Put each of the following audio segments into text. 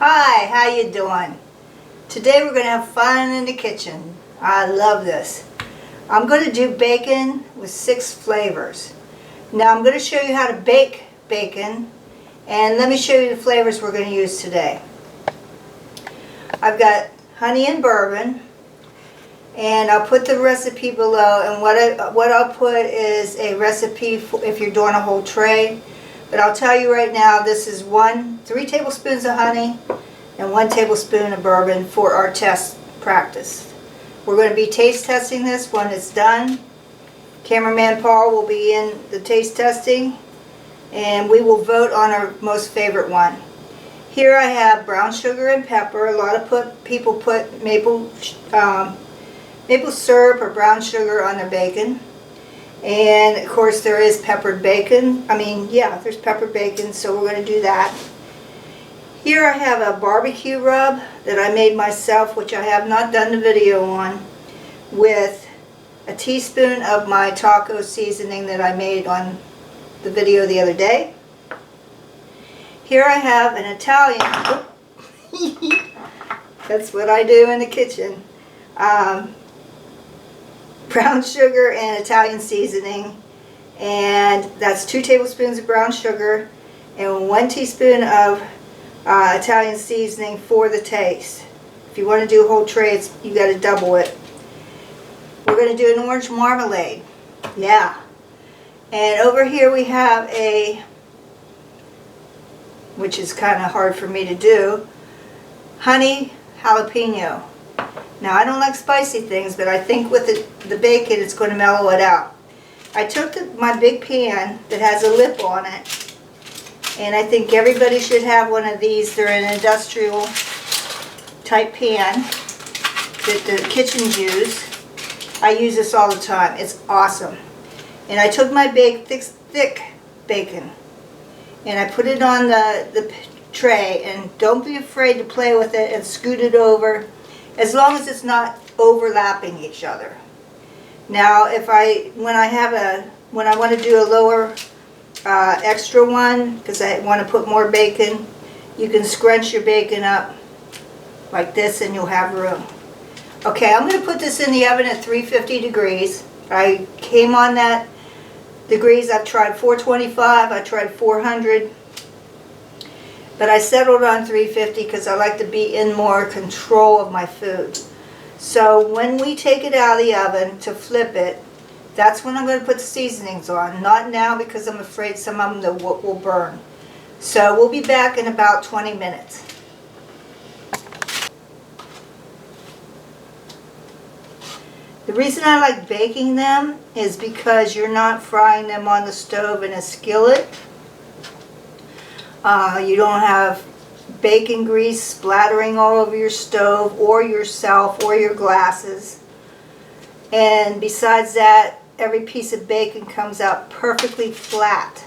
Hi, how you doing? Today we're going to have fun in the kitchen. I love this. I'm going to do bacon with 6 flavors. Now I'm going to show you how to bake bacon, and let me show you the flavors we're going to use today. I've got honey and bourbon, and I'll put the recipe below, and what I'll put is a recipe for if you're doing a whole tray. But I'll tell you right now, this is 3 tablespoons of honey and 1 tablespoon of bourbon for our test practice. We're going to be taste testing this when it's done. Cameraman Paul will be in the taste testing, and we will vote on our most favorite one. Here I have brown sugar and pepper. A lot of people put maple syrup or brown sugar on their bacon. And of course there is peppered bacon. There's peppered bacon, so we're going to do that. Here I have a barbecue rub that I made myself, which I have not done the video on, with a teaspoon of my taco seasoning that I made on the video the other day. Here I have an Italian, that's what I do in the kitchen, brown sugar and Italian seasoning, and that's 2 tablespoons of brown sugar and 1 teaspoon of Italian seasoning for the taste. If you want to do a whole tray, you got to double it. We're going to do an orange marmalade. Yeah. And over here we have which is kind of hard for me to do, honey jalapeno. Now I don't like spicy things, but I think with the bacon it's going to mellow it out. I took my big pan that has a lip on it, and I think everybody should have one of these. They're an industrial type pan that the kitchens use. I use this all the time. It's awesome. And I took my big thick bacon and I put it on the tray, and don't be afraid to play with it and scoot it over, as long as it's not overlapping each other. Now when I want to do a lower extra one, because I want to put more bacon, you can scrunch your bacon up like this and you'll have room. Okay, I'm going to put this in the oven at 350 degrees. I came on that degrees. I've tried 425, I tried 400, but I settled on 350 because I like to be in more control of my food. So when we take it out of the oven to flip it, that's when I'm going to put the seasonings on. Not now, because I'm afraid some of them will burn. So we'll be back in about 20 minutes. The reason I like baking them is because you're not frying them on the stove in a skillet. You don't have bacon grease splattering all over your stove or yourself or your glasses. And besides that, every piece of bacon comes out perfectly flat.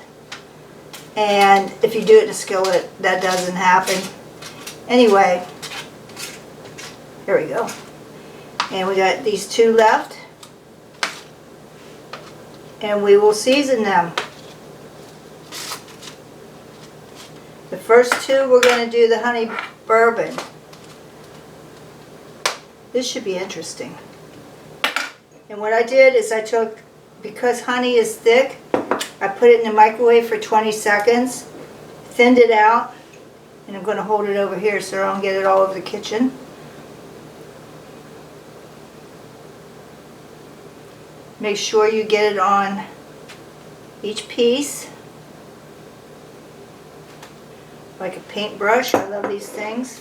And if you do it in a skillet, that doesn't happen. Anyway, here we go. And we got these 2 left, and we will season them. The first 2, we're going to do the honey bourbon. This should be interesting. And what I did is because honey is thick, I put it in the microwave for 20 seconds, thinned it out, and I'm going to hold it over here so I don't get it all over the kitchen. Make sure you get it on each piece, like a paintbrush. I love these things.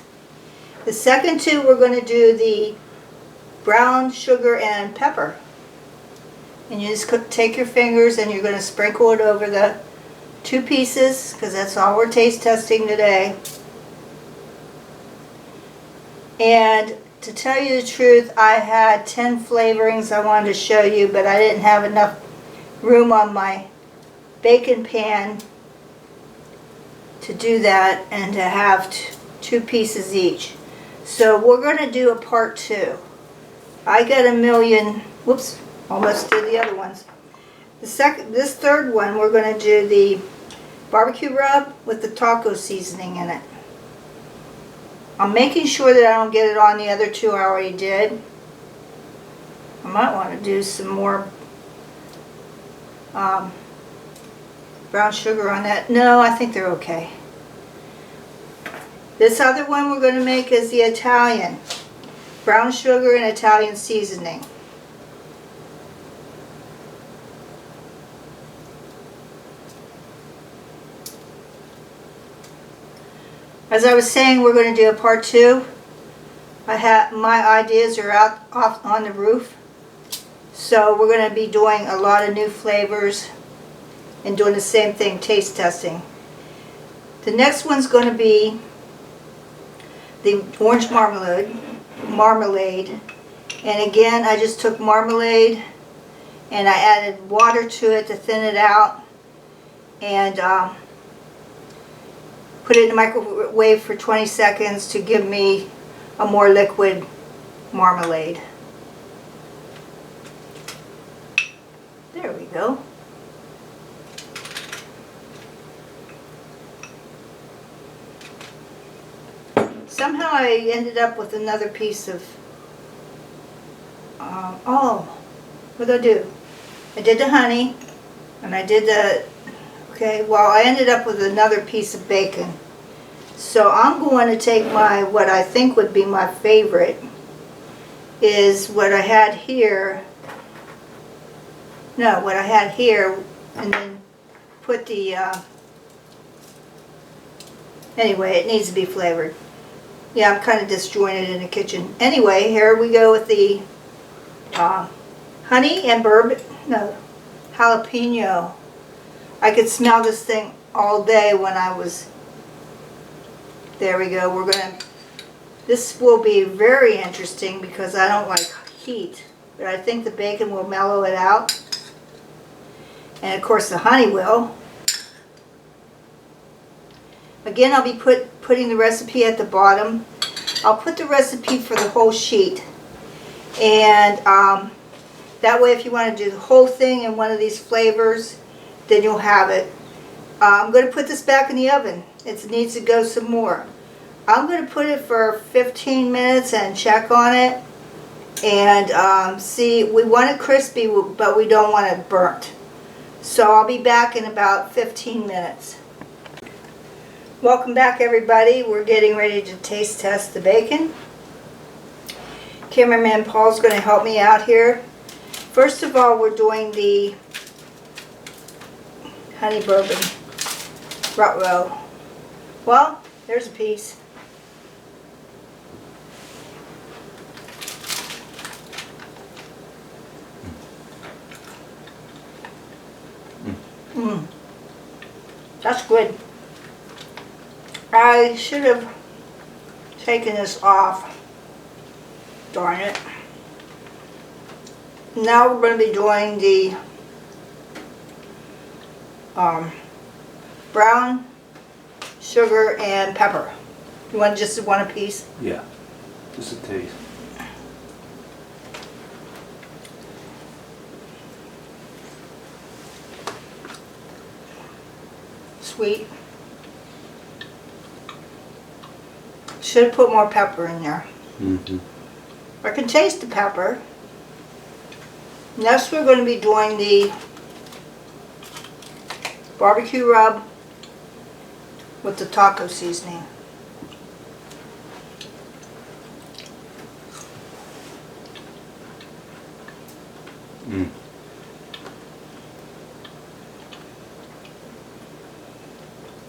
The second 2, we're going to do the brown sugar and pepper. And you just take your fingers and you're going to sprinkle it over the 2 pieces, because that's all we're taste testing today. And to tell you the truth, I had 10 flavorings I wanted to show you, but I didn't have enough room on my bacon pan to do that and to have 2 pieces each. So we're going to do a part 2. I got a million, whoops, almost did the other ones. This third one, we're going to do the barbecue rub with the taco seasoning in it. I'm making sure that I don't get it on the other two I already did. I might want to do some more brown sugar on that. No, I think they're okay. This other one we're going to make is the Italian. Brown sugar and Italian seasoning. As I was saying, we're going to do a part 2. My ideas are out off on the roof. So we're going to be doing a lot of new flavors and doing the same thing, taste testing. The next one's going to be the orange marmalade. And again, I just took marmalade and I added water to it to thin it out and put it in the microwave for 20 seconds to give me a more liquid marmalade. There we go. Somehow I ended up with another piece of, what did I do? I did the honey, and I did the, okay, well I ended up with another piece of bacon. So I'm going to take what I think would be my favorite, is what I had here, and then put the, anyway, it needs to be flavored. Yeah, I'm kind of disjointed in the kitchen. Anyway, here we go with the honey and bourbon, no, jalapeno. I could smell this thing all day when I was, there we go. This will be very interesting because I don't like heat, but I think the bacon will mellow it out. And of course the honey will. Again, I'll be putting the recipe at the bottom. I'll put the recipe for the whole sheet. And that way if you want to do the whole thing in one of these flavors, then you'll have it. I'm going to put this back in the oven. It needs to go some more. I'm going to put it for 15 minutes and check on it. And see, we want it crispy, but we don't want it burnt. So I'll be back in about 15 minutes. Welcome back everybody. We're getting ready to taste test the bacon. Cameraman Paul's going to help me out here. First of all, we're doing the honey bourbon rut row. Well, there's a piece. That's good. I should have taken this off. Darn it. Now we're going to be doing the brown sugar and pepper. You want just one a piece? Yeah, just a taste. Sweet. Should have put more pepper in there. I can taste the pepper. Next we're going to be doing the barbecue rub with the taco seasoning.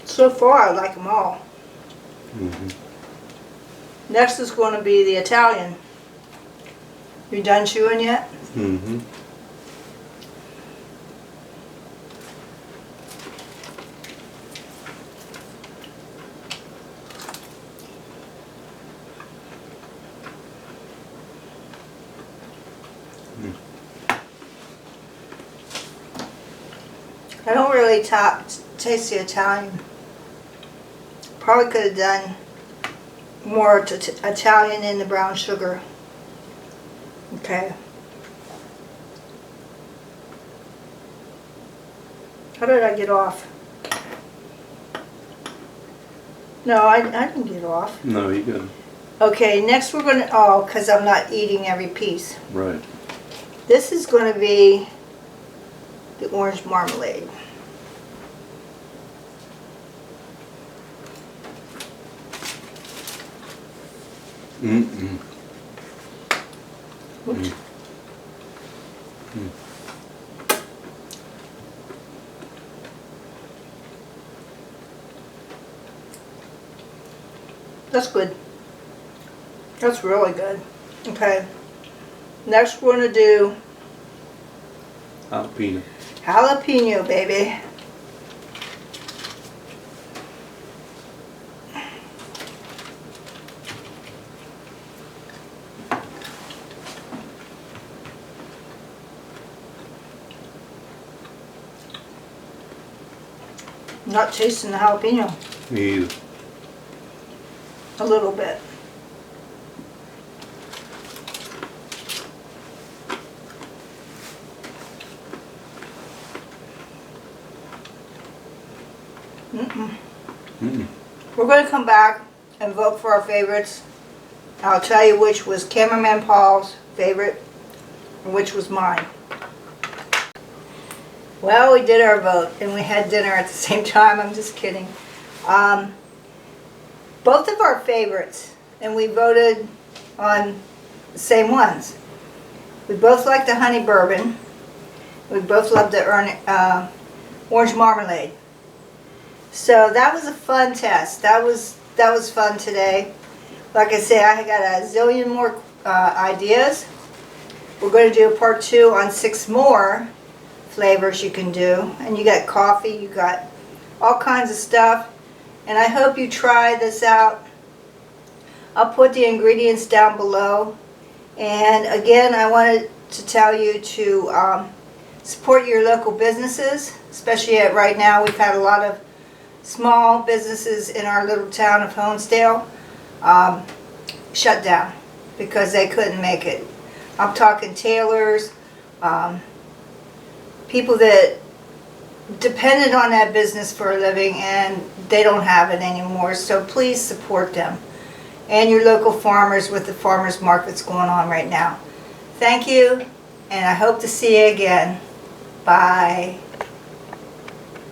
So far I like them all. Next is going to be the Italian. You done chewing yet? I don't really taste the Italian. Probably could have done more Italian in the brown sugar. Okay. How did I get off? No, I didn't get off. No, you good. Okay, next we're gonna, oh, because I'm not eating every piece. Right. This is gonna be the orange marmalade. Mm-mm. Oops. Mm. That's good. That's really good. Okay. Next we're gonna do Jalapeno. jalapeno, baby. Not tasting the jalapeno. Me either. A little bit. Mm-mm. Mm-mm. We're going to come back and vote for our favorites. I'll tell you which was Cameraman Paul's favorite and which was mine. Well, we did our vote and we had dinner at the same time. I'm just kidding. Both of our favorites, and we voted on the same ones. We both liked the honey bourbon. We both loved the orange marmalade. So that was a fun test. That was fun today. Like I say, I got a zillion more ideas. We're going to do a part 2 on 6 more flavors you can do. And you got coffee, you got all kinds of stuff. And I hope you try this out. I'll put the ingredients down below. And again, I wanted to tell you to support your local businesses, especially right now. We've had a lot of small businesses in our little town of Honesdale shut down because they couldn't make it. I'm talking tailors, people that depended on that business for a living and they don't have it anymore. So please support them and your local farmers with the farmers markets going on right now. Thank you, and I hope to see you again. Bye.